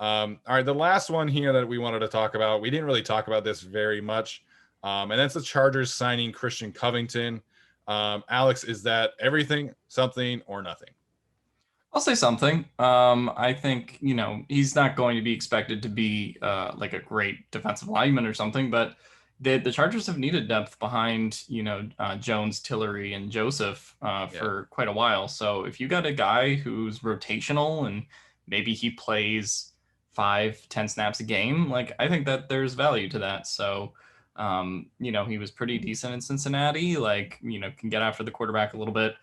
All right, the last one here that we wanted to talk about, we didn't really talk about this very much, and that's the Chargers signing Christian Covington. Alex, is that everything, something, or nothing? I'll say something. I think, he's not going to be expected to be like a great defensive lineman or something, but the Chargers have needed depth behind, Jones, Tillery, and Joseph Yeah. for quite a while. So if you got a guy who's rotational and maybe he plays 5, 10 snaps a game, like I think that there's value to that. So, he was pretty decent in Cincinnati, like, can get after the quarterback a little bit.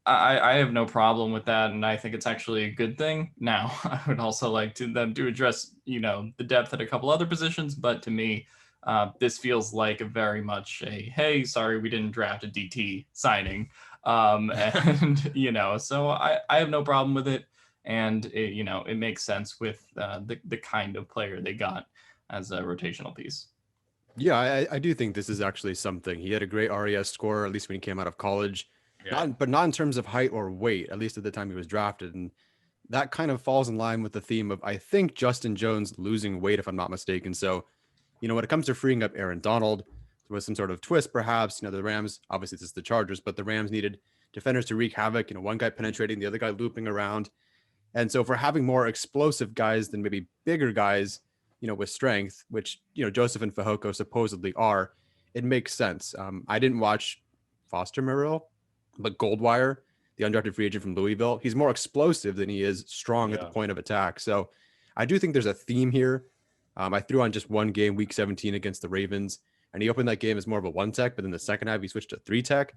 I have no problem with that, and I think it's actually a good thing. Now, I would also like to them to address, the depth at a couple other positions, but to me, this feels like a very much a hey, sorry, we didn't draft a DT signing, and so I have no problem with it, and it makes sense with the kind of player they got as a rotational piece. Yeah, I do think this is actually something. He had a great RES score, at least when he came out of college. Yeah. But not in terms of height or weight, at least at the time he was drafted. And that kind of falls in line with the theme of, I think, Justin Jones losing weight, if I'm not mistaken. So, when it comes to freeing up Aaron Donald, there was some sort of twist, perhaps. The Rams, obviously, this is the Chargers, but the Rams needed defenders to wreak havoc. One guy penetrating, the other guy looping around. And so, for having more explosive guys than maybe bigger guys, with strength, which, Joseph and Fehoko supposedly are, it makes sense. I didn't watch Foster Merrill, but Goldwire, the undrafted free agent from Louisville, he's more explosive than he is strong at the point of attack. So I do think there's a theme here. I threw on just one game, week 17 against the Ravens, and he opened that game as more of a one tech, but then the second half he switched to three tech.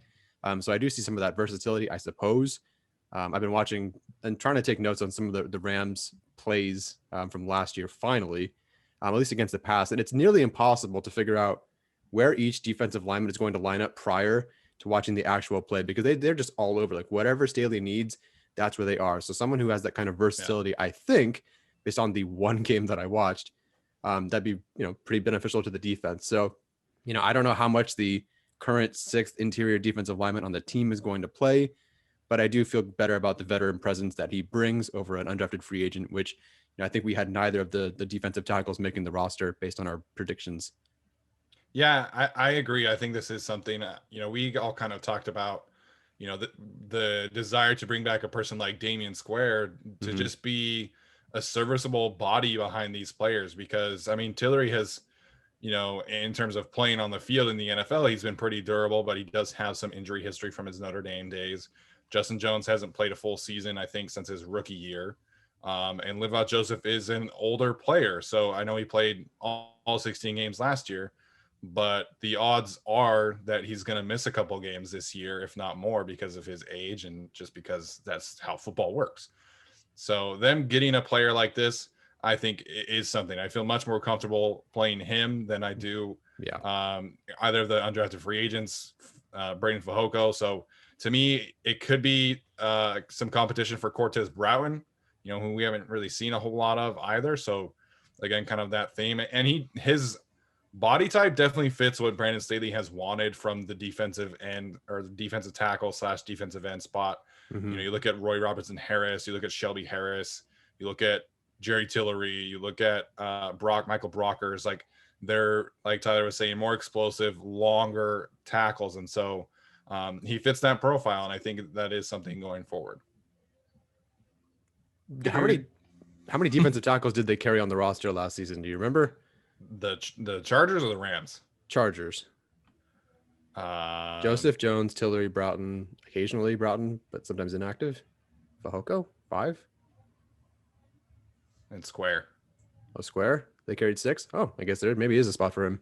So I do see some of that versatility, I suppose. I've been watching and trying to take notes on some of the Rams plays from last year, finally, at least against the pass. And it's nearly impossible to figure out where each defensive lineman is going to line up prior to watching the actual play, because they're just all over. Like whatever Staley needs, that's where they are. So someone who has that kind of versatility, I think, based on the one game that I watched, that'd be, pretty beneficial to the defense. So, I don't know how much the current sixth interior defensive lineman on the team is going to play, but I do feel better about the veteran presence that he brings over an undrafted free agent, which I think we had neither of the defensive tackles making the roster based on our predictions. Yeah, I agree. I think this is something, we all kind of talked about, the desire to bring back a person like Damian Square to just be a serviceable body behind these players. Because, I mean, Tillery has, in terms of playing on the field in the NFL, he's been pretty durable, but he does have some injury history from his Notre Dame days. Justin Jones hasn't played a full season, I think, since his rookie year. And Live Out Joseph is an older player. So I know he played all 16 games last year, but the odds are that he's going to miss a couple games this year, if not more, because of his age and just because that's how football works. So them getting a player like this, I think is something. I feel much more comfortable playing him than I do either of the undrafted free agents, Braden Fehoko. So to me, it could be some competition for Cortez Broughton, who we haven't really seen a whole lot of either. So again, kind of that theme. And his body type definitely fits what Brandon Staley has wanted from the defensive end or the defensive tackle / defensive end spot. You look at Roy Robertson Harris, you look at Shelby Harris, you look at Jerry Tillery, you look at Michael Brockers, like they're, like Tyler was saying, more explosive, longer tackles. And so he fits that profile. And I think that is something going forward. How many defensive tackles did they carry on the roster last season? Do you remember? The Chargers or the Rams? Chargers. Joseph, Jones, Tillery, Broughton, occasionally Broughton, but sometimes inactive. Fehoko, 5. And Square. Oh, Square. They carried 6. Oh, I guess there maybe is a spot for him.